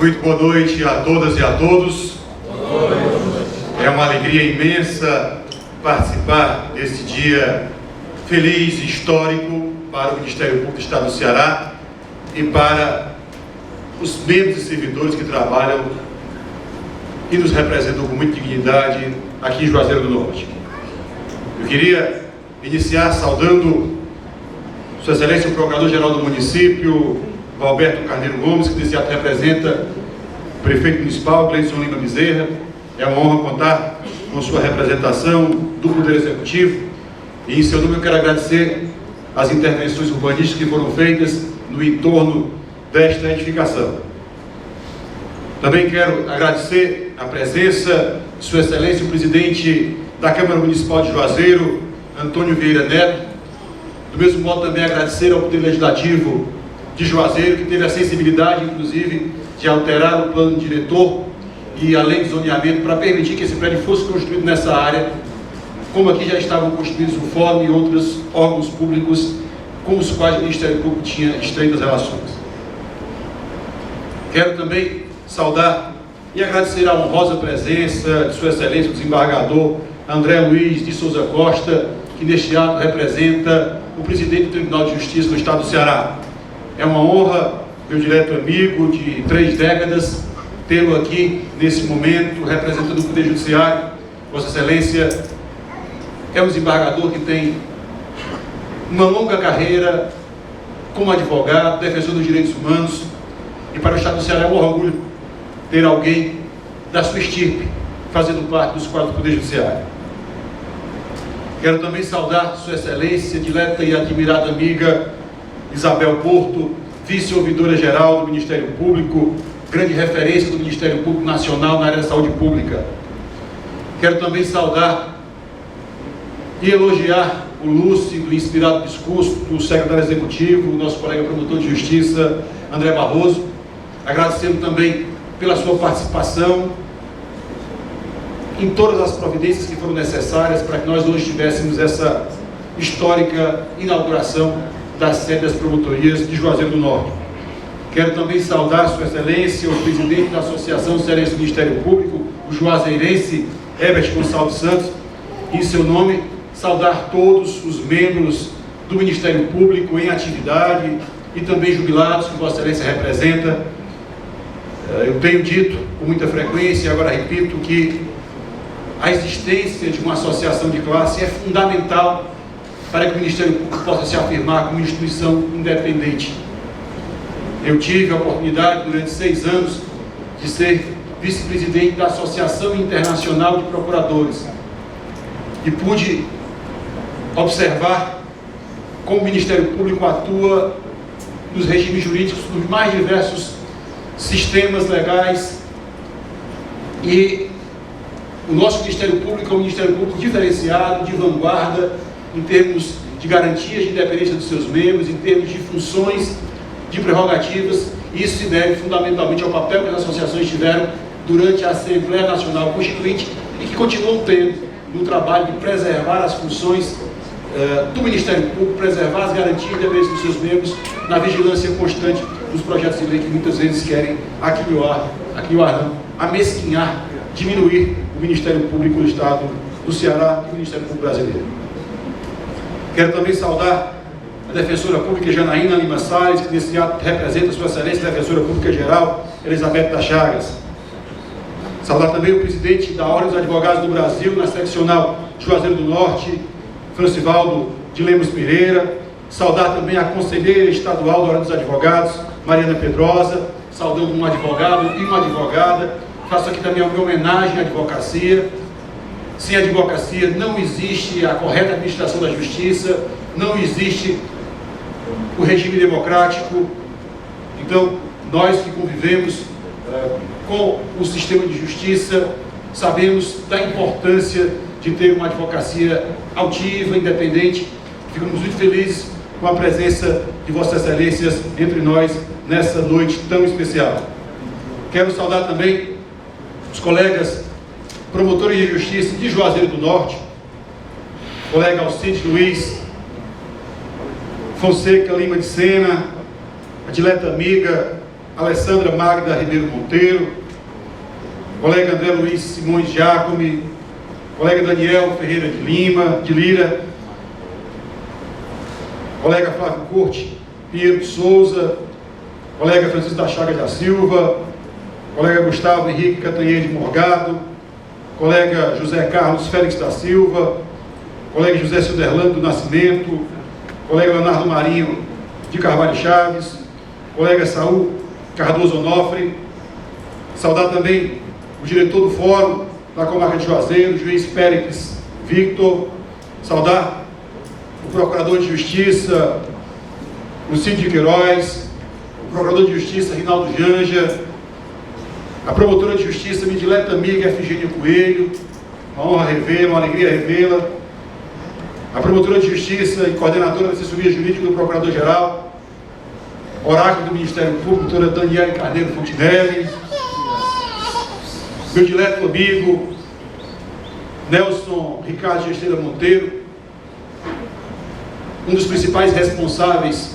Muito boa noite a todas e a todos. É uma alegria imensa participar desse dia feliz e histórico para o Ministério Público do Estado do Ceará e para os membros e servidores que trabalham e nos representam com muita dignidade aqui em Juazeiro do Norte. Eu queria iniciar saudando Sua Excelência o Procurador-Geral do Município, Valberto Carneiro Gomes, que nesse ato representa o Prefeito Municipal, Gleison Lima Bezerra. É uma honra contar com sua representação do Poder Executivo e em seu nome eu quero agradecer as intervenções urbanísticas que foram feitas no entorno desta edificação. Também quero agradecer a presença de Sua Excelência o Presidente da Câmara Municipal de Juazeiro, Antônio Vieira Neto. Do mesmo modo também agradecer ao Poder Legislativo de Juazeiro, que teve a sensibilidade, inclusive, de alterar o plano diretor e a lei de zoneamento para permitir que esse prédio fosse construído nessa área, como aqui já estavam construídos o Fórum e outros órgãos públicos com os quais o Ministério Público tinha estreitas relações. Quero também saudar e agradecer a honrosa presença de Sua Excelência o Desembargador André Luiz de Souza Costa, que neste ato representa o Presidente do Tribunal de Justiça do Estado do Ceará. É uma honra, meu direto amigo de 3 décadas, tê-lo aqui nesse momento, representando o Poder Judiciário. Vossa Excelência é um desembargador que tem uma longa carreira como advogado, defensor dos direitos humanos, e para o Estado do Ceará é um orgulho ter alguém da sua estirpe fazendo parte dos quadros do Poder Judiciário. Quero também saudar Sua Excelência, dileta e admirada amiga Isabel Porto, vice-ouvidora-geral do Ministério Público, grande referência do Ministério Público Nacional na área da saúde pública. Quero também saudar e elogiar o lúcido e inspirado discurso do secretário executivo, nosso colega promotor de justiça, André Barroso, agradecendo também pela sua participação em todas as providências que foram necessárias para que nós hoje tivéssemos essa histórica inauguração da sede das promotorias de Juazeiro do Norte. Quero também saudar Sua Excelência, o Presidente da Associação Cearense do Ministério Público, o juazeirense Herbert Gonçalves Santos, e em seu nome saudar todos os membros do Ministério Público em atividade e também jubilados que Vossa Excelência representa. Eu tenho dito com muita frequência e agora repito que a existência de uma associação de classe é fundamental para que o Ministério Público possa se afirmar como instituição independente. Eu tive a oportunidade, durante 6 anos, de ser vice-presidente da Associação Internacional de Procuradores e pude observar como o Ministério Público atua nos regimes jurídicos dos mais diversos sistemas legais, e o nosso Ministério Público é um Ministério Público diferenciado, de vanguarda, em termos de garantias de independência dos seus membros, em termos de funções, de prerrogativas, e isso se deve fundamentalmente ao papel que as associações tiveram durante a Assembleia Nacional Constituinte e que continuam tendo no trabalho de preservar as funções do Ministério Público, preservar as garantias de independência dos seus membros, na vigilância constante dos projetos de lei que muitas vezes querem amesquinhar, diminuir o Ministério Público do Estado do Ceará e o Ministério Público brasileiro. Quero também saudar a Defensora Pública Janaína Lima Salles, que nesse ato representa Sua Excelência a Defensora Pública Geral, Elizabeth das Chagas. Saudar também o Presidente da Ordem dos Advogados do Brasil, na seccional Juazeiro do Norte, Francivaldo de Lemos Pereira. Saudar também a Conselheira Estadual da Ordem dos Advogados, Mariana Pedrosa, saudando um advogado e uma advogada. Faço aqui também uma homenagem à advocacia. Sem advocacia não existe a correta administração da justiça, não existe o regime democrático. Então, nós que convivemos com o sistema de justiça, sabemos da importância de ter uma advocacia altiva, independente. Ficamos muito felizes com a presença de Vossas Excelências entre nós nessa noite tão especial. Quero saudar também os colegas promotores de justiça de Juazeiro do Norte, colega Alcides Luiz Fonseca Lima de Sena, a dileta amiga Alessandra Magda Ribeiro Monteiro, colega André Luiz Simões Giacomi, colega Daniel Ferreira de Lira, colega Flávio Corte Pinheiro de Souza, colega Francisco da Chaga da Silva, colega Gustavo Henrique Catanhede Morgado, colega José Carlos Félix da Silva, colega José Silderlando do Nascimento, colega Leonardo Marinho de Carvalho Chaves, colega Saul Cardoso Onofre. Saudar também o diretor do Fórum da Comarca de Juazeiro, juiz Péricles Victor. Saudar o Procurador de Justiça, Lucídio de Queiroz, o Procurador de Justiça, Rinaldo Janja, a Promotora de Justiça, minha dileta amiga, Efigênia Coelho, uma honra revê-la, uma alegria revê-la, a Promotora de Justiça e Coordenadora da Assessoria Jurídica do Procurador-Geral, Oráculo do Ministério Público, doutora Daniela Carneiro Fontinelli, meu dileto amigo, Nelson Ricardo Gesteira Monteiro, um dos principais responsáveis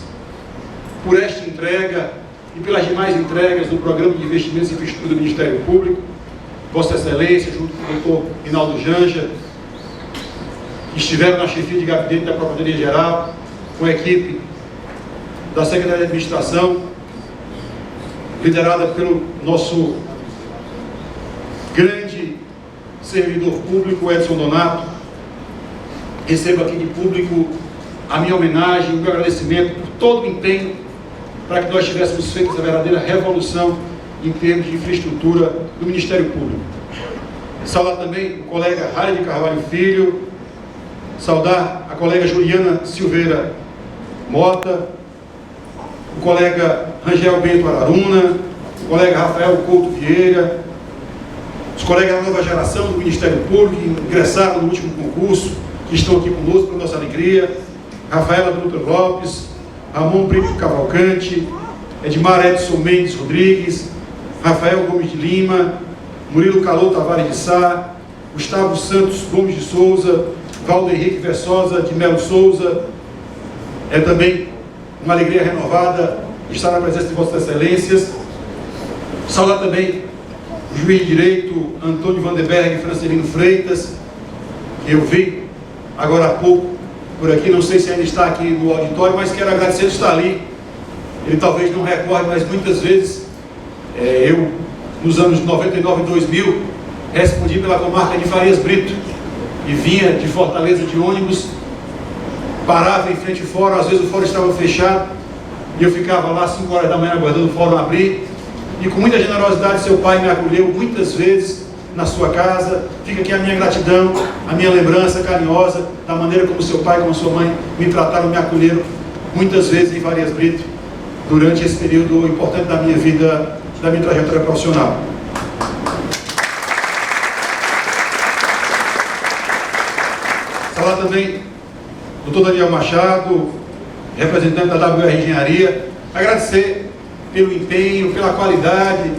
por esta entrega e pelas demais entregas do Programa de Investimentos e Infraestrutura do Ministério Público, Vossa Excelência, junto com o doutor Rinaldo Janja, que estiveram na chefia de gabinete da Procuradoria-Geral, com a equipe da Secretaria de Administração, liderada pelo nosso grande servidor público, Edson Donato. Recebo aqui de público a minha homenagem, o meu agradecimento por todo o empenho para que nós tivéssemos feito essa verdadeira revolução em termos de infraestrutura do Ministério Público. Saudar também o colega Rari de Carvalho Filho, saudar a colega Juliana Silveira Mota, o colega Rangel Bento Araruna, o colega Rafael Couto Vieira, os colegas da nova geração do Ministério Público que ingressaram no último concurso, que estão aqui conosco para nossa alegria, Rafaela Dutra Lopes, Ramon Brito Cavalcante, Edmar Edson Mendes Rodrigues, Rafael Gomes de Lima, Murilo Calou Tavares de Sá, Gustavo Santos Gomes de Souza, Valdo Henrique Versosa de Melo Souza. É também uma alegria renovada estar na presença de Vossas Excelências. Saudar também o juiz de direito Antônio Vandenberg Francelino Freitas, que eu vi agora há pouco por aqui, não sei se ainda está aqui no auditório, mas quero agradecer de estar ali. Ele talvez não recorde, mas muitas vezes eu, nos anos 99 e 2000, respondi pela comarca de Farias Brito e vinha de Fortaleza de ônibus, parava em frente ao fórum, às vezes o fórum estava fechado e eu ficava lá às 5 horas da manhã aguardando o fórum abrir, e com muita generosidade seu pai me acolheu muitas vezes na sua casa. Fica aqui a minha gratidão, a minha lembrança carinhosa da maneira como seu pai, como sua mãe me trataram, me acolheram muitas vezes em Farias Brito durante esse período importante da minha vida, da minha trajetória profissional. Falar também do Dr. Daniel Machado, representante da WR Engenharia, agradecer pelo empenho, pela qualidade.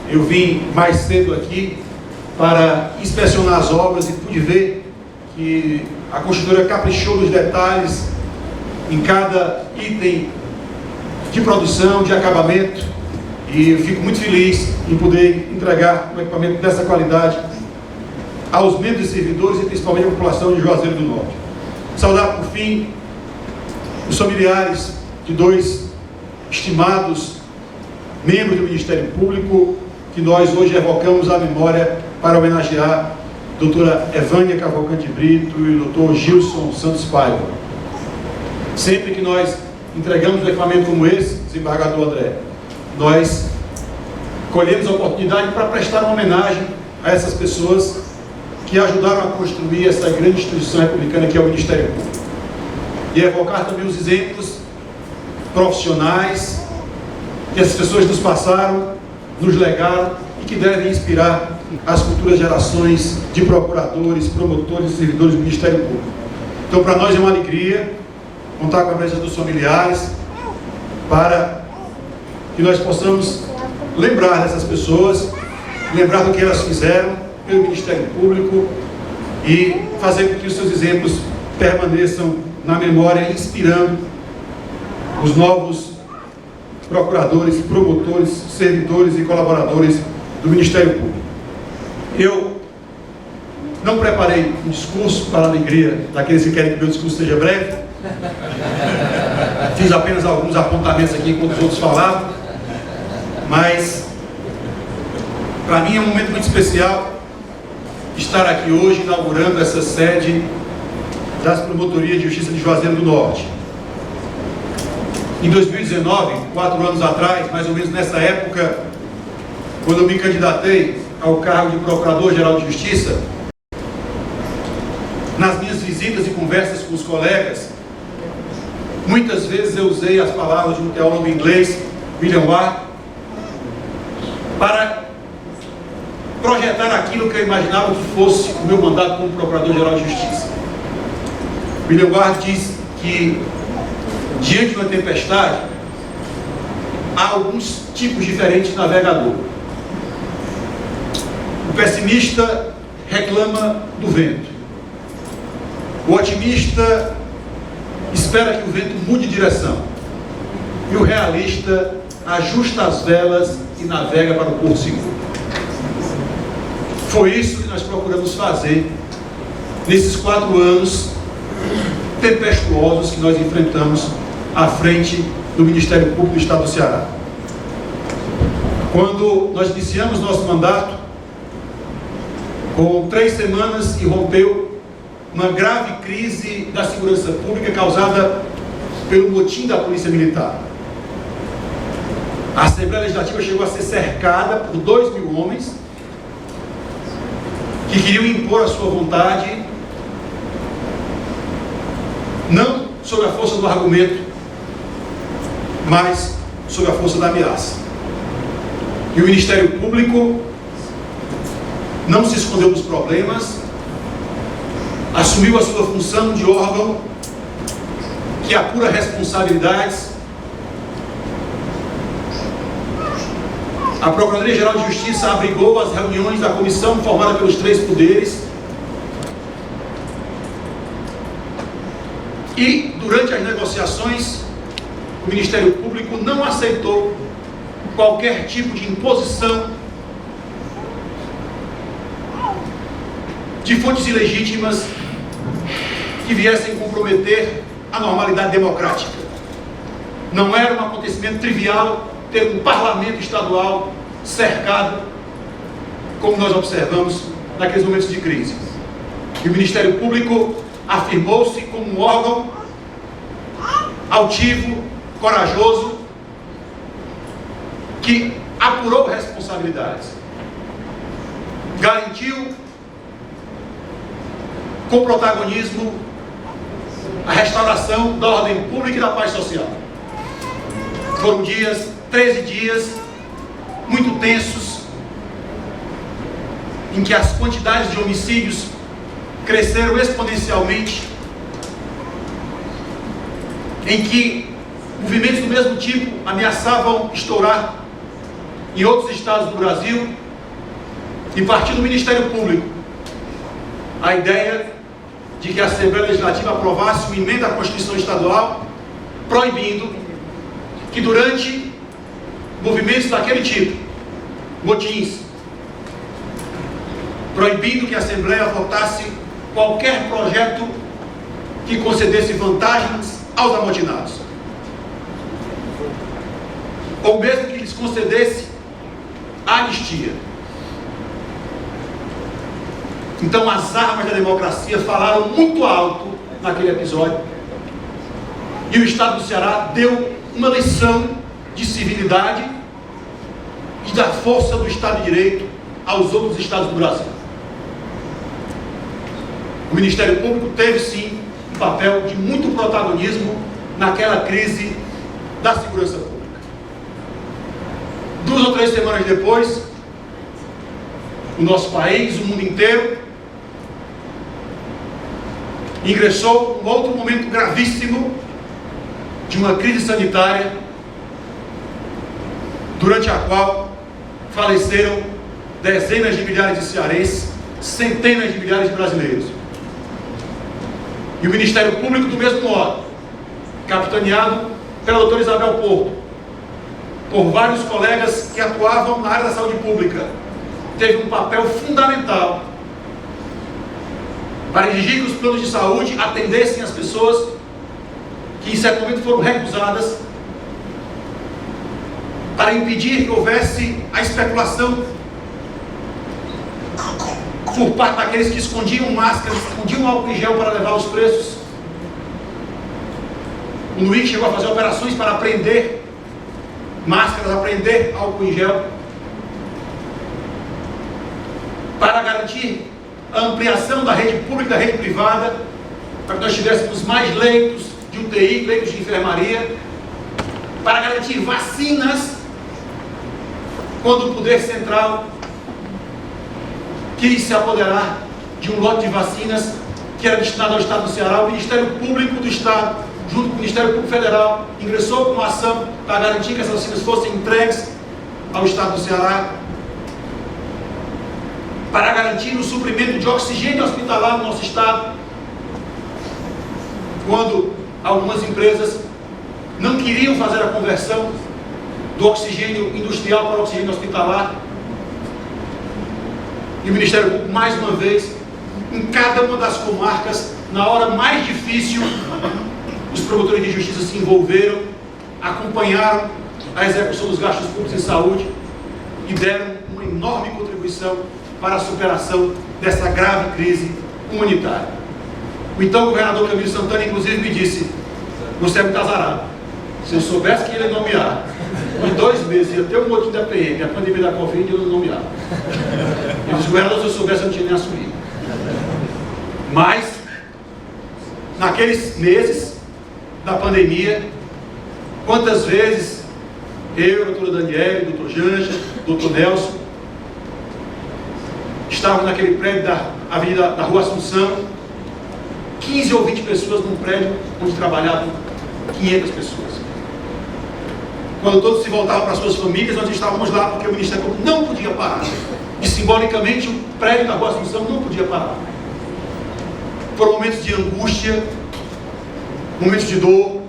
Eu vim mais cedo aqui para inspecionar as obras e pude ver que a construtora caprichou nos detalhes em cada item de produção, de acabamento, e eu fico muito feliz em poder entregar um equipamento dessa qualidade aos membros e servidores e principalmente à população de Juazeiro do Norte. Saudar, por fim, os familiares de dois estimados membros do Ministério Público, que nós hoje evocamos a memória para homenagear a doutora Evânia Cavalcante Brito e o doutor Gilson Santos Paiva. Sempre que nós entregamos um equipamento como esse, desembargador André, nós colhemos a oportunidade para prestar uma homenagem a essas pessoas que ajudaram a construir essa grande instituição republicana que é o Ministério Público. E evocar também os exemplos profissionais que essas pessoas nos passaram, nos legaram e que devem inspirar as futuras gerações de procuradores, promotores e servidores do Ministério Público. Então, para nós é uma alegria contar com a presença dos familiares para que nós possamos lembrar dessas pessoas, lembrar do que elas fizeram pelo Ministério Público e fazer com que os seus exemplos permaneçam na memória, inspirando os novos procuradores, promotores, servidores e colaboradores do Ministério Público. Eu não preparei um discurso para a alegria daqueles que querem que meu discurso seja breve. Fiz apenas alguns apontamentos aqui enquanto os outros falavam, mas para mim é um momento muito especial estar aqui hoje inaugurando essa sede das Promotorias de Justiça de Juazeiro do Norte. Em 2019, 4 anos atrás, mais ou menos nessa época, quando eu me candidatei ao cargo de Procurador-Geral de Justiça, nas minhas visitas e conversas com os colegas, muitas vezes eu usei as palavras de um teólogo inglês, William Ward, para projetar aquilo que eu imaginava que fosse o meu mandato como Procurador-Geral de Justiça. William Ward diz que, diante de uma tempestade, há alguns tipos diferentes de navegador. O pessimista reclama do vento. O otimista espera que o vento mude de direção. E o realista ajusta as velas e navega para o porto seguro. Foi isso que nós procuramos fazer nesses 4 anos tempestuosos que nós enfrentamos à frente do Ministério Público do Estado do Ceará. Quando nós iniciamos nosso mandato, com 3 semanas irrompeu uma grave crise da segurança pública causada pelo motim da Polícia Militar. A Assembleia Legislativa chegou a ser cercada por 2.000 homens que queriam impor a sua vontade, não sob a força do argumento, mas sob a força da ameaça. E o Ministério Público não se escondeu dos problemas, assumiu a sua função de órgão que apura responsabilidades. A Procuradoria-Geral de Justiça abrigou as reuniões da comissão formada pelos 3 poderes e, durante as negociações, o Ministério Público não aceitou qualquer tipo de imposição de fontes ilegítimas que viessem comprometer a normalidade democrática. Não era um acontecimento trivial ter um parlamento estadual cercado, como nós observamos naqueles momentos de crise. E o Ministério Público afirmou-se como um órgão altivo, corajoso, que apurou responsabilidades, garantiu com protagonismo a restauração da ordem pública e da paz social. Foram 13 dias muito tensos, em que as quantidades de homicídios cresceram exponencialmente, em que movimentos do mesmo tipo ameaçavam estourar em outros estados do Brasil, e partiu do Ministério Público a ideia de que a Assembleia Legislativa aprovasse uma emenda à Constituição Estadual proibindo que durante movimentos daquele tipo, motins, proibindo que a Assembleia votasse qualquer projeto que concedesse vantagens aos amotinados, ou mesmo que lhes concedesse anistia. Então as armas da democracia falaram muito alto naquele episódio, e o Estado do Ceará deu uma lição de civilidade e da força do Estado de Direito aos outros estados do Brasil. O Ministério Público teve sim um papel de muito protagonismo naquela crise da segurança pública. 2 ou 3 semanas depois, o nosso país, o mundo inteiro, ingressou num outro momento gravíssimo de uma crise sanitária, durante a qual faleceram dezenas de milhares de cearenses, centenas de milhares de brasileiros. E o Ministério Público, do mesmo modo, capitaneado pela doutora Isabel Porto, por vários colegas que atuavam na área da saúde pública, teve um papel fundamental para exigir que os planos de saúde atendessem as pessoas que em certo momento foram recusadas, para impedir que houvesse a especulação por parte daqueles que escondiam máscaras, escondiam álcool em gel para levar os preços. O NUIC chegou a fazer operações para apreender máscaras, apreender álcool em gel, para garantir a ampliação da rede pública e da rede privada, para que nós tivéssemos mais leitos de UTI, leitos de enfermaria, para garantir vacinas, quando o poder central quis se apoderar de um lote de vacinas que era destinado ao Estado do Ceará. O Ministério Público do Estado, junto com o Ministério Público Federal, ingressou com uma ação para garantir que essas vacinas fossem entregues ao Estado do Ceará, para garantir o suprimento de oxigênio hospitalar no nosso Estado, quando algumas empresas não queriam fazer a conversão do oxigênio industrial para o oxigênio hospitalar. E o Ministério Público, mais uma vez, em cada uma das comarcas, na hora mais difícil, os promotores de justiça se envolveram, acompanharam a execução dos gastos públicos em saúde e deram uma enorme contribuição para a superação dessa grave crise humanitária. O então governador Camilo Santana, inclusive, me disse: você é muito azarado. Se eu soubesse que ele ia nomear, em 2 meses ia ter um motivo da PM, a pandemia da Covid, eu não nomeava. Ele disse: governador, se eu soubesse, eu não tinha nem assumido. Mas, naqueles meses da pandemia, quantas vezes eu, a doutora Daniela, o doutor Janja, o doutor Nelson, estavam naquele prédio da Rua Assunção, 15 ou 20 pessoas num prédio onde trabalhavam 500 pessoas. Quando todos se voltavam para suas famílias, nós estávamos lá porque o Ministério Público não podia parar. E simbolicamente o prédio da Rua Assunção não podia parar. Foram momentos de angústia, momentos de dor,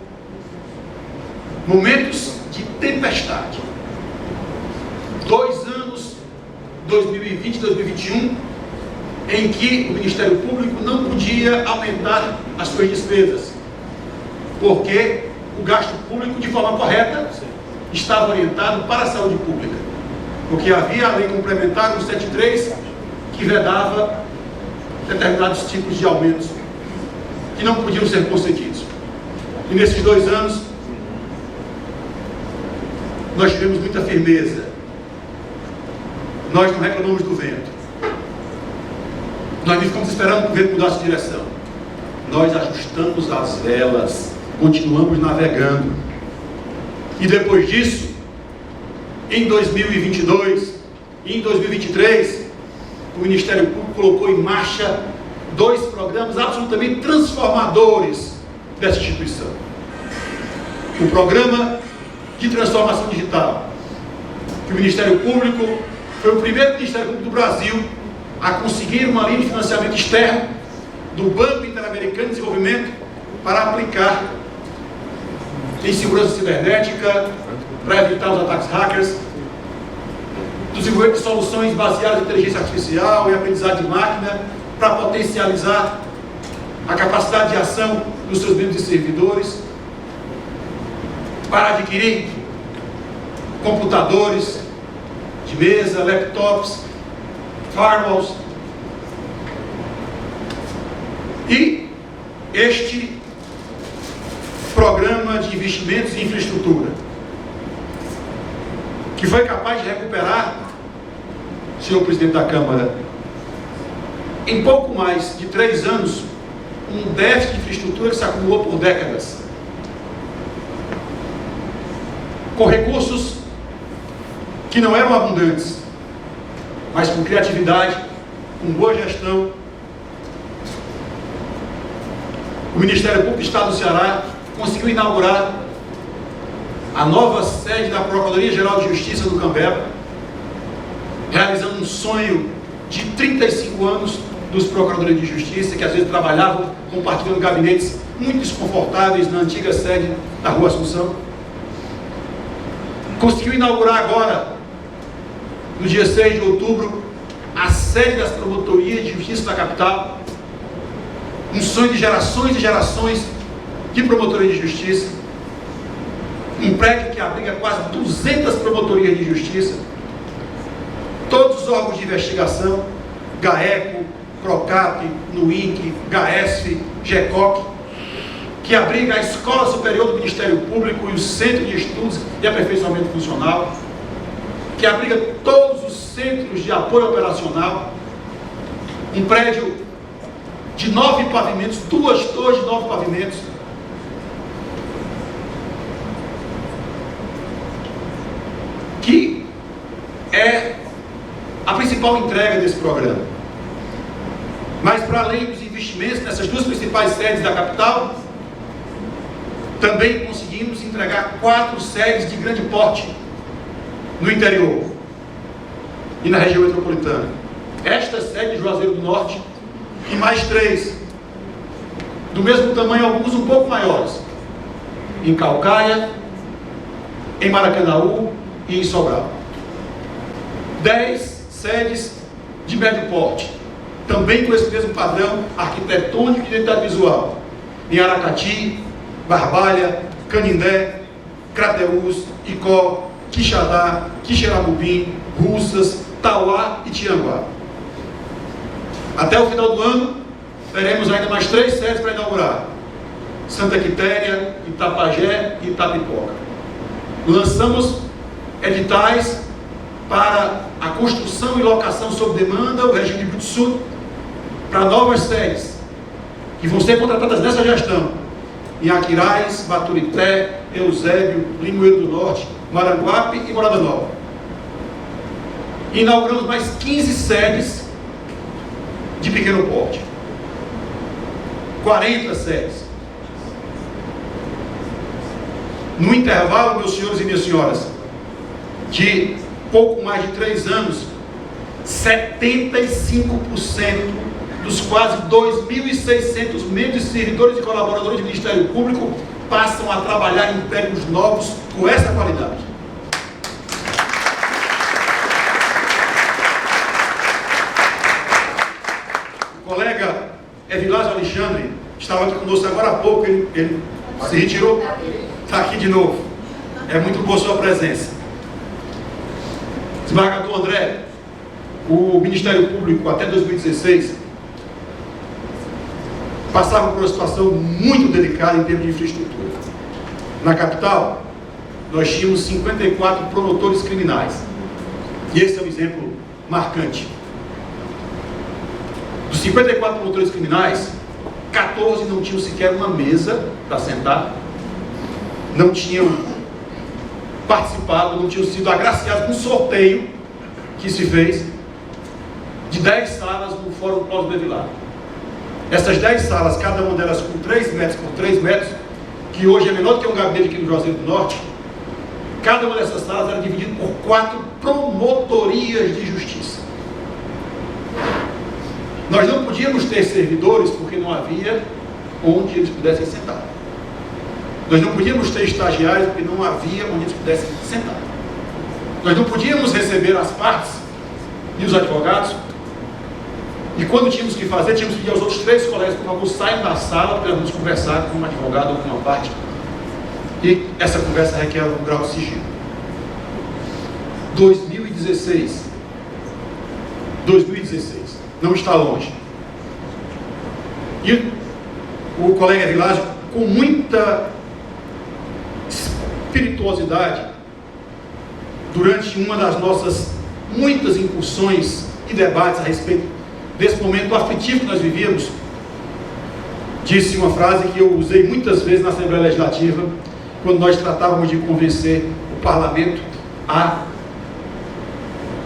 momentos de tempestade. 2 anos, 2020 e 2021, em que o Ministério Público não podia aumentar as suas despesas, porque o gasto público, de forma correta, estava orientado para a saúde pública, porque havia a lei complementar 173 que vedava determinados tipos de aumentos que não podiam ser concedidos. E nesses 2 anos nós tivemos muita firmeza, nós não reclamamos do vento, nós não ficamos esperando que o vento mudasse de direção, nós ajustamos as velas, continuamos navegando. E depois disso, em 2022 e em 2023, o Ministério Público colocou em marcha 2 programas absolutamente transformadores dessa instituição. O programa de transformação digital, que o Ministério Público foi o primeiro Ministério Público do Brasil a conseguir uma linha de financiamento externo do Banco Interamericano de Desenvolvimento para aplicar em segurança cibernética, para evitar os ataques hackers, do desenvolvimento de soluções baseadas em inteligência artificial e aprendizado de máquina, para potencializar a capacidade de ação dos seus membros e servidores, para adquirir computadores de mesa, laptops, firewalls. E este programa de investimentos em infraestrutura, que foi capaz de recuperar, senhor presidente da Câmara, em pouco mais de 3 anos, um déficit de infraestrutura que se acumulou por décadas, com recursos que não eram abundantes, mas com criatividade, com boa gestão. O Ministério Público do Estado do Ceará conseguiu inaugurar a nova sede da Procuradoria-Geral de Justiça do Cambeba, realizando um sonho de 35 anos dos procuradores de justiça, que às vezes trabalhavam compartilhando gabinetes muito desconfortáveis na antiga sede da Rua Assunção. conseguiu inaugurar agora, no dia 6 de outubro, a sede das promotorias de justiça da capital, um sonho de gerações e gerações de promotoria de justiça, um prédio que abriga quase 200 promotorias de justiça, todos os órgãos de investigação, GAECO, CROCAP, NUINC, GAESF, GECOC, que abriga a Escola Superior do Ministério Público e o Centro de Estudos e Aperfeiçoamento Funcional, que abriga todos os centros de apoio operacional, um prédio de 9 pavimentos, 2 torres de 9 pavimentos, que é a principal entrega desse programa. Mas para além dos investimentos nessas 2 principais sedes da capital, também conseguimos entregar 4 sedes de grande porte no interior e na região metropolitana. Esta sede de Juazeiro do Norte e mais 3 do mesmo tamanho, alguns um pouco maiores, em Calcaia, em Maracanaú e em Sobral. 10 sedes de médio porte, também com esse mesmo padrão arquitetônico e de identidade visual, em Aracati, Barbalha, Canindé, Crateús, Icó, Quixadá, Quixeramobim, Russas, Tauá e Tianguá. Até o final do ano, teremos ainda mais 3 sedes para inaugurar: Santa Quitéria, Itapajé e Itapipoca. Lançamos editais para a construção e locação sob demanda, o regime de Butsu, para novas sedes, que vão ser contratadas nessa gestão, em Aquiraz, Baturité, Eusébio, Limoeiro do Norte, Maranguape e Morada Nova. Inauguramos mais 15 sedes de pequeno porte, 40 sedes. No intervalo, meus senhores e minhas senhoras, de pouco mais de 3 anos, 75% dos quase 2.600 membros, servidores e colaboradores do Ministério Público passam a trabalhar em empregos novos com essa qualidade. O colega Evilásio Alexandre estava aqui conosco agora há pouco, ele se retirou, está aqui de novo. É muito boa sua presença. Desembargador André, o Ministério Público até 2016 passava por uma situação muito delicada em termos de infraestrutura. Na capital, nós tínhamos 54 promotores criminais. E esse é um exemplo marcante. Dos 54 promotores criminais, 14 não tinham sequer uma mesa para sentar, não tinham participado, não tinham sido agraciados com um sorteio que se fez de 10 salas no Fórum Cláudio Bevilacqua. Essas 10 salas, cada uma delas com 3 metros por 3 metros, que hoje é menor do que um gabinete aqui no Juazeiro do Norte, cada uma dessas salas era dividida por 4 promotorias de justiça. Nós não podíamos ter servidores porque não havia onde eles pudessem sentar. Nós não podíamos ter estagiários porque não havia onde eles pudessem sentar. Nós não podíamos receber as partes e os advogados. E quando tínhamos que fazer, tínhamos que pedir aos outros 3 colegas, por favor, saiam da sala para vamos conversar com um advogado ou com uma parte. E essa conversa requer um grau de sigilo. 2016, não está longe. E o colega Vilásio, com muita espirituosidade, durante uma das nossas muitas incursões e debates a respeito desse momento aflitivo que nós vivíamos, disse uma frase que eu usei muitas vezes na Assembleia Legislativa, quando nós tratávamos de convencer o Parlamento a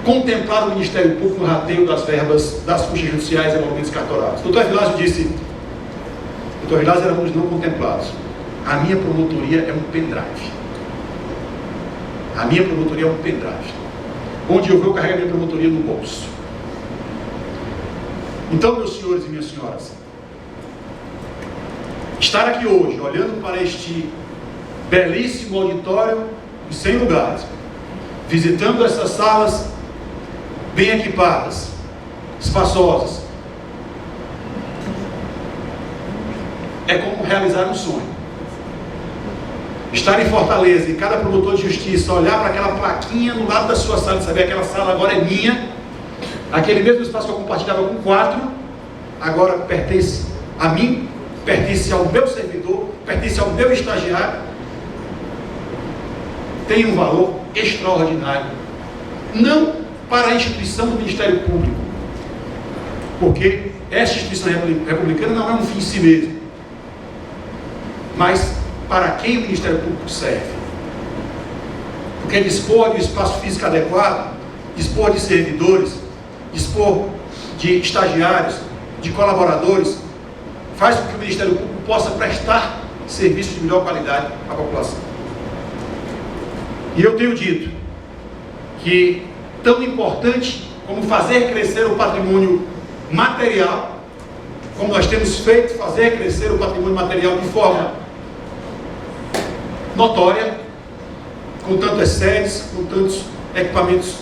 contemplar o Ministério Público no rateio das verbas das custas judiciais e emolumentos cartorários. O Dr. Vilásio disse: Dr. Vilásio, éramos não contemplados. A minha promotoria é um pendrive. A minha promotoria é um pendrive. Onde eu vou, eu carrego a minha promotoria no bolso. Então, meus senhores e minhas senhoras, estar aqui hoje, olhando para este belíssimo auditório, em 100 lugares, visitando essas salas bem equipadas, espaçosas, é como realizar um sonho. Estar em Fortaleza e cada promotor de justiça olhar para aquela plaquinha no lado da sua sala e saber que aquela sala agora é minha, aquele mesmo espaço que eu compartilhava com 4, agora pertence a mim, pertence ao meu servidor, pertence ao meu estagiário, tem um valor extraordinário. Não para a instituição do Ministério Público, porque essa instituição republicana não é um fim em si mesmo, mas para quem o Ministério Público serve. Porque dispor de um espaço físico adequado, dispor de servidores, dispor de estagiários, de colaboradores, faz com que o Ministério Público possa prestar serviços de melhor qualidade à população. E eu tenho dito que tão importante como fazer crescer o patrimônio material, como nós temos feito, fazer crescer o patrimônio material de forma notória, com tantas sedes, com tantos equipamentos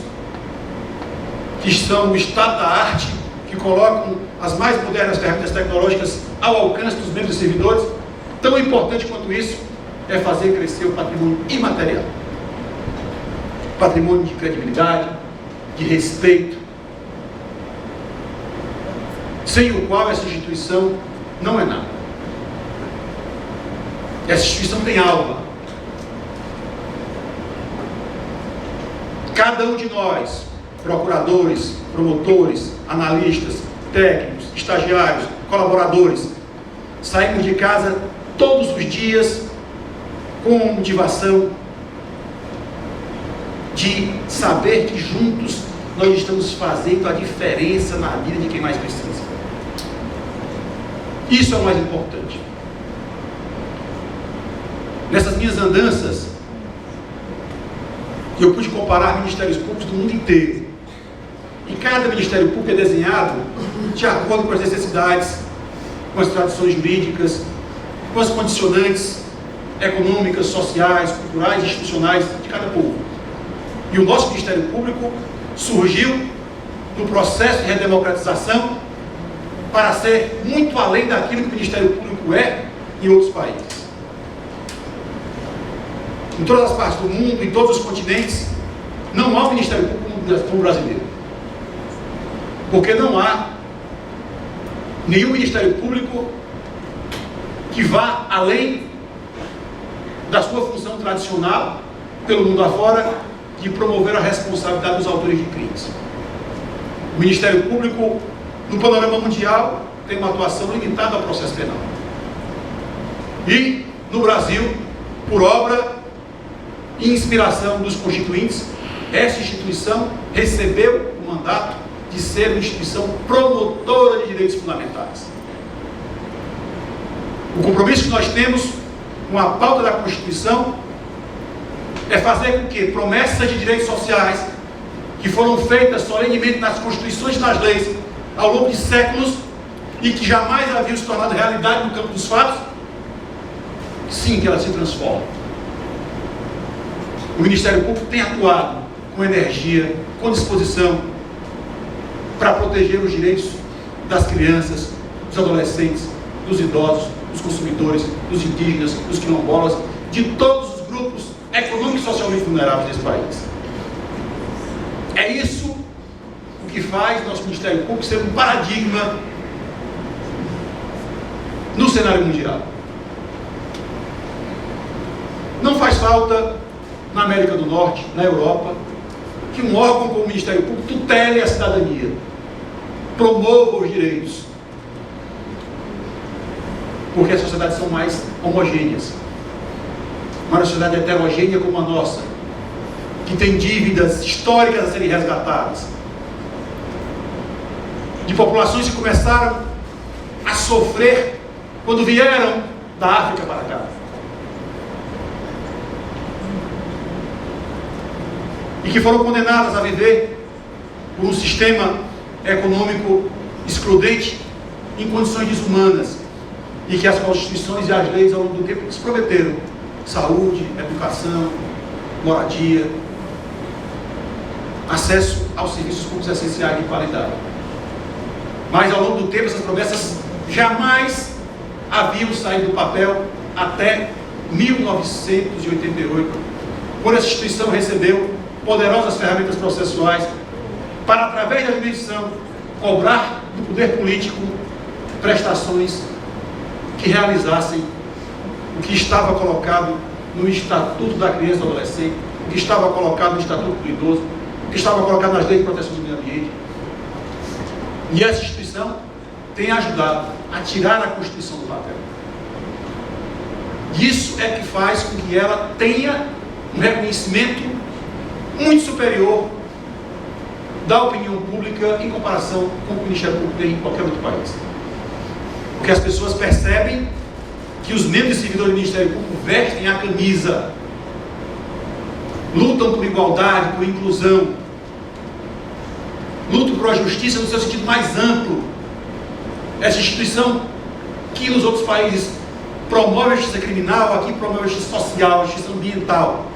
que são o estado da arte, que colocam as mais modernas ferramentas tecnológicas ao alcance dos membros e servidores. Tão importante quanto isso é fazer crescer o patrimônio imaterial, patrimônio de credibilidade, de respeito, sem o qual essa instituição não é nada. Essa instituição tem alma. Cada um de nós, procuradores, promotores, analistas, técnicos, estagiários, colaboradores, saímos de casa todos os dias com motivação de saber que juntos nós estamos fazendo a diferença na vida de quem mais precisa. Isso é o mais importante. Nessas minhas andanças, eu pude comparar ministérios públicos do mundo inteiro. E cada ministério público é desenhado de acordo com as necessidades, com as tradições jurídicas, com as condicionantes econômicas, sociais, culturais e institucionais de cada povo. E o nosso Ministério Público surgiu no processo de redemocratização para ser muito além daquilo que o Ministério Público é em outros países. Em todas as partes do mundo, em todos os continentes, não há um Ministério Público como o brasileiro. Porque não há nenhum Ministério Público que vá além da sua função tradicional, pelo mundo afora, de promover a responsabilidade dos autores de crimes. O Ministério Público, no panorama mundial, tem uma atuação limitada ao processo penal. E, no Brasil, por obra e inspiração dos constituintes, essa instituição recebeu o mandato de ser uma instituição promotora de direitos fundamentais. O compromisso que nós temos com a pauta da Constituição é fazer com que promessas de direitos sociais que foram feitas solenemente nas constituições e nas leis ao longo de séculos e que jamais haviam se tornado realidade no campo dos fatos, sim, que elas se transformam. O Ministério Público tem atuado com energia, com disposição, para proteger os direitos das crianças, dos adolescentes, dos idosos, dos consumidores, dos indígenas, dos quilombolas, de todos os grupos econômicos e socialmente vulneráveis desse país. É isso o que faz nosso Ministério Público ser um paradigma no cenário mundial. Não faz falta, na América do Norte, na Europa, que um órgão como o Ministério Público tutele a cidadania, promova os direitos, porque as sociedades são mais homogêneas. Uma sociedade heterogênea como a nossa, que tem dívidas históricas a serem resgatadas, de populações que começaram a sofrer quando vieram da África para cá, e que foram condenadas a viver por um sistema econômico excludente em condições desumanas, e que as constituições e as leis ao longo do tempo se prometeram: saúde, educação, moradia. acesso aos serviços públicos essenciais de qualidade. Mas ao longo do tempo essas promessas jamais haviam saído do papel até 1988, quando essa instituição recebeu poderosas ferramentas processuais para, através da jurisdição, cobrar do poder político prestações que realizassem o que estava colocado no Estatuto da Criança e do Adolescente, o que estava colocado no Estatuto do Idoso, o que estava colocado nas leis de proteção do meio ambiente. E essa instituição tem ajudado a tirar a Constituição do papel. Isso é que faz com que ela tenha um reconhecimento muito superior da opinião pública em comparação com o que o Ministério Público tem em qualquer outro país. Porque as pessoas percebem que os membros e servidores do Ministério Público vestem a camisa, lutam por igualdade, por inclusão, lutam por a justiça no seu sentido mais amplo. Essa instituição que nos outros países promove a justiça criminal, aqui promove a justiça social, a justiça ambiental.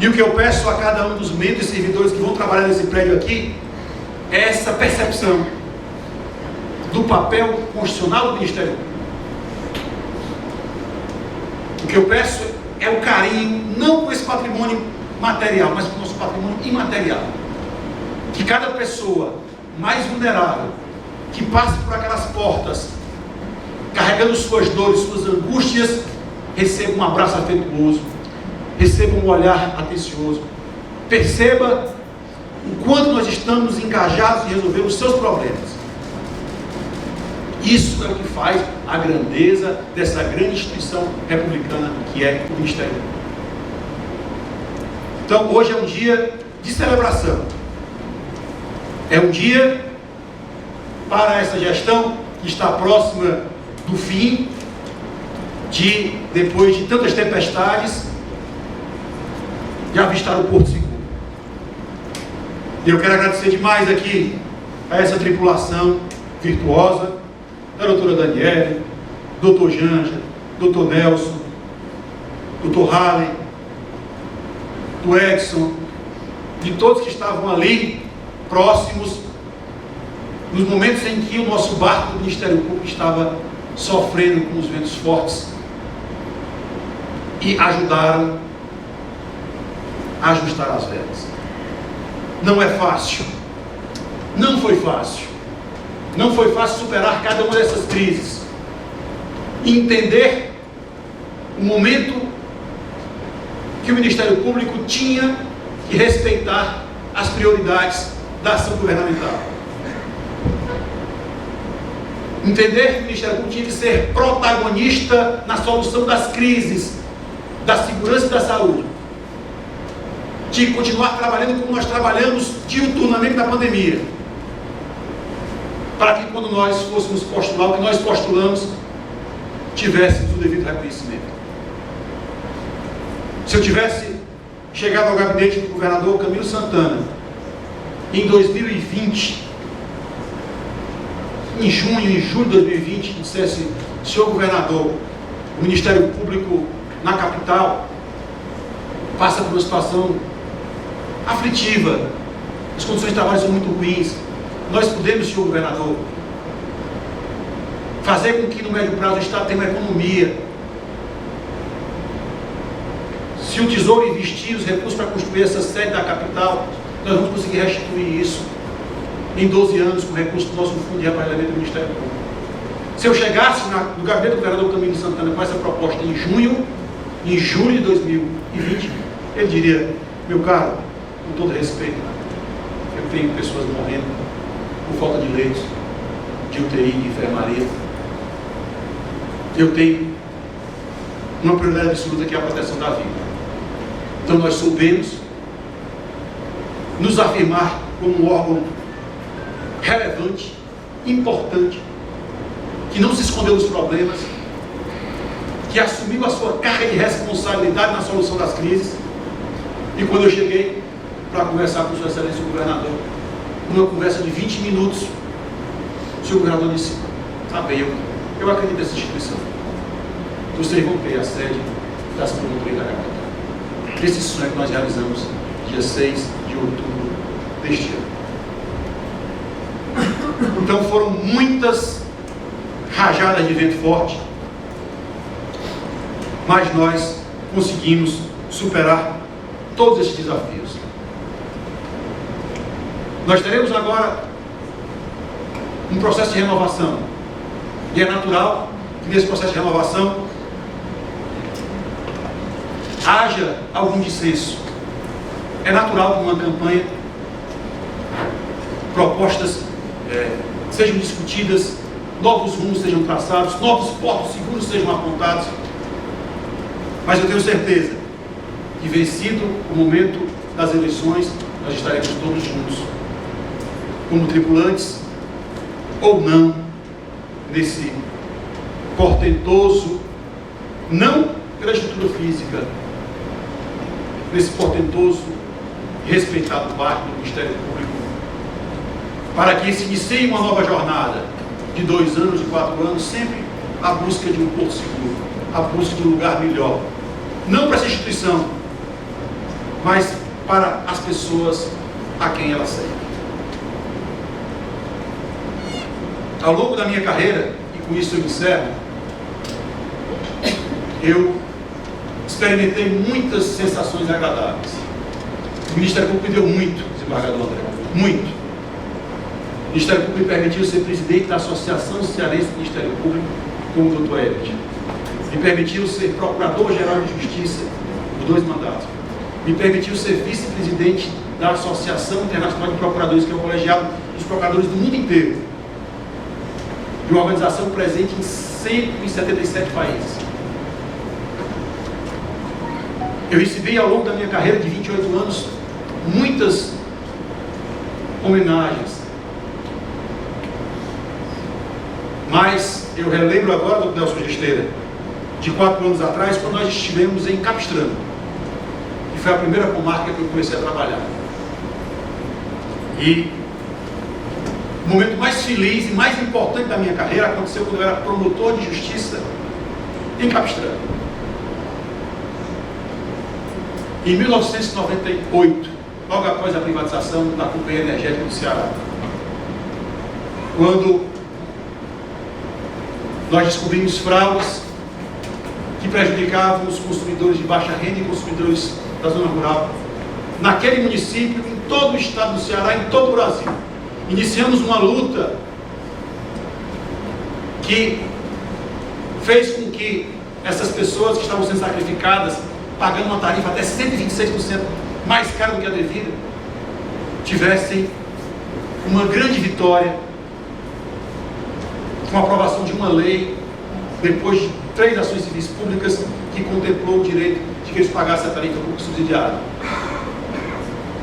E o que eu peço a cada um dos membros e servidores que vão trabalhar nesse prédio aqui é essa percepção do papel constitucional do Ministério Público. O que eu peço é o carinho, não com esse patrimônio material, mas com o nosso patrimônio imaterial. Que cada pessoa mais vulnerável, que passe por aquelas portas, carregando suas dores, suas angústias, receba um abraço afetuoso, receba um olhar atencioso, perceba o quanto nós estamos engajados em resolver os seus problemas. Isso é o que faz a grandeza dessa grande instituição republicana que é o Ministério Público. Então hoje é um dia de celebração, é um dia para essa gestão que está próxima do fim, depois de tantas tempestades, de avistar o Porto Seguro. E eu quero agradecer demais aqui a essa tripulação virtuosa, da doutora Daniele, doutor Janja, doutor Nelson, doutor Halley, do Edson, de todos que estavam ali, próximos, nos momentos em que o nosso barco do Ministério Público estava sofrendo com os ventos fortes, e ajudaram a ajustar as velas. Não é fácil, não foi fácil, não foi fácil superar cada uma dessas crises, entender o momento que o Ministério Público tinha que respeitar as prioridades da ação governamental, entender que o Ministério Público tinha que ser protagonista na solução das crises, da segurança e da saúde, de continuar trabalhando como nós trabalhamos diuturnamente na pandemia, para que quando nós fôssemos postular o que nós postulamos, tivéssemos o devido reconhecimento. Se eu tivesse chegado ao gabinete do governador Camilo Santana em 2020, em julho de 2020, e dissesse: senhor governador, o Ministério Público na capital passa por uma situação aflitiva, as condições de trabalho são muito ruins, nós podemos, senhor governador, fazer com que no médio prazo o Estado tenha uma economia. Se o Tesouro investir os recursos para construir essa sede da capital, nós vamos conseguir restituir isso em 12 anos com recursos do nosso fundo de reparelhamento do Ministério Público. Se eu chegasse no gabinete do governador Camilo Santana com essa proposta em julho de 2020, ele diria: meu caro, com todo respeito, eu tenho pessoas morrendo por falta de leitos, de UTI, de enfermaria. Eu tenho uma prioridade absoluta, que é a proteção da vida. Então nós soubemos nos afirmar como um órgão relevante, importante, que não se escondeu dos problemas, que assumiu a sua carga de responsabilidade na solução das crises. E quando eu cheguei para conversar com Sua Excelência o governador, numa conversa de 20 minutos, o senhor governador disse: tá bem, eu acredito nessa instituição, vocês vão ter a sede das promotorias da capital. Esse sonho que nós realizamos dia 6 de de outubro deste ano. Então foram muitas rajadas de vento forte, mas nós conseguimos superar todos esses desafios. Nós teremos agora um processo de renovação, e é natural que nesse processo de renovação haja algum dissenso. É natural que numa campanha propostas sejam discutidas, novos rumos sejam traçados, novos portos seguros sejam apontados, mas eu tenho certeza que, vencido o momento das eleições, nós estaremos todos juntos, como tripulantes ou não, nesse portentoso, não pela estrutura física, nesse portentoso e respeitado barco do Ministério Público, para que se inicie uma nova jornada de 2 anos, de 4 anos, sempre à busca de um porto seguro, à busca de um lugar melhor, não para essa instituição, mas para as pessoas a quem ela serve. Ao longo da minha carreira, e com isso eu encerro, eu experimentei muitas sensações agradáveis. O Ministério Público me deu muito, desembargador André, muito. O Ministério Público me permitiu ser presidente da Associação Cearense do Ministério Público, como o Dr. Herbert. Me permitiu ser Procurador-Geral de Justiça por 2 mandatos. Me permitiu ser vice-presidente da Associação Internacional de Procuradores, que é o colegiado dos procuradores do mundo inteiro, de uma organização presente em 177 países. Eu recebi ao longo da minha carreira de 28 anos muitas homenagens, mas eu relembro agora, do Nelson Gesteira, de 4 anos atrás, quando nós estivemos em Capistrano, que foi a primeira comarca que eu comecei a trabalhar. E o momento mais feliz e mais importante da minha carreira aconteceu quando eu era promotor de justiça em Capistrano. Em 1998, logo após a privatização da Companhia Energética do Ceará, quando nós descobrimos fraudes que prejudicavam os consumidores de baixa renda e consumidores da zona rural, naquele município, em todo o estado do Ceará, em todo o Brasil, iniciamos uma luta que fez com que essas pessoas que estavam sendo sacrificadas, pagando uma tarifa até 126% mais cara do que a devida, tivessem uma grande vitória com a aprovação de uma lei, depois de 3 ações civis públicas, que contemplou o direito de que eles pagassem a tarifa pública subsidiada.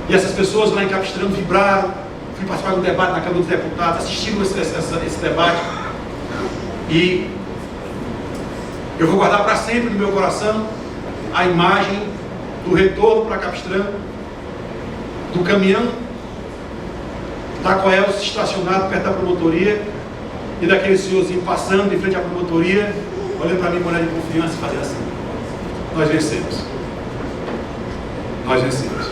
E essas pessoas lá em Capistrano vibraram. Fui participar do debate na Câmara dos Deputados, assistindo esse debate, e eu vou guardar para sempre no meu coração a imagem do retorno para Capistrano, do caminhão da Coelce estacionado perto da promotoria, e daquele senhorzinho passando em frente à promotoria, olhando para mim com olhar de confiança e fazer assim: nós vencemos. Nós vencemos.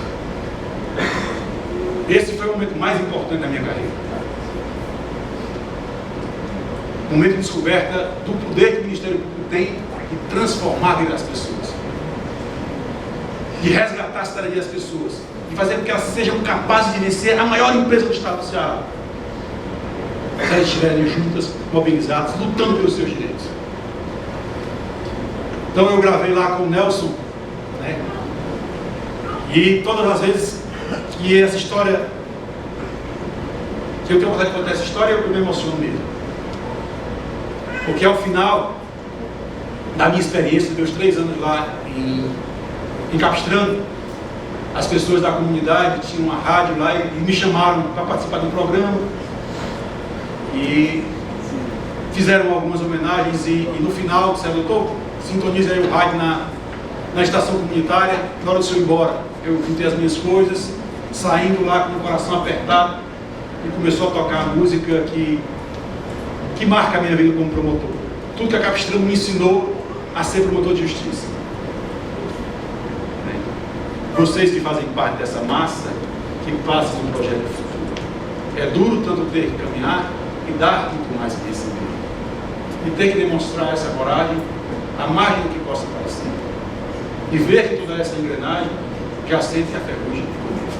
Esse foi o momento mais importante da minha carreira. O momento de descoberta do poder que o Ministério Público tem de transformar a vida das pessoas, de resgatar a cidadania das pessoas, de fazer com que elas sejam capazes de vencer a maior empresa do estado do Ceará, se elas estiverem juntas, mobilizadas, lutando pelos seus direitos. Então eu gravei lá com o Nelson, né? E todas as vezes que essa história, que eu tenho vontade de contar essa história, eu me emociono mesmo, porque ao final da minha experiência, dos meus 3 anos lá em Capistrano, as pessoas da comunidade tinham uma rádio lá e me chamaram para participar do programa e fizeram algumas homenagens, e no final disseram: doutor, sintonize aí o rádio na estação comunitária. Na hora de eu ir embora, eu juntei as minhas coisas, saindo lá com o coração apertado, e começou a tocar a música que marca a minha vida como promotor. Tudo que a Capistrano me ensinou a ser promotor de justiça. Vocês que fazem parte dessa massa, que passa no projeto do futuro. É duro tanto ter que caminhar e dar muito mais que receber. E tem que demonstrar essa coragem, a margem do que possa parecer. E ver que toda essa engrenagem já sente a ferrugem de começo.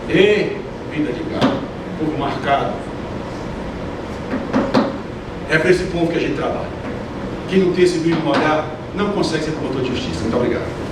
E vida de gado, povo marcado. É para esse povo que a gente trabalha. Quem não tem esse brilho no olhar não consegue ser promotor de justiça. Muito obrigado.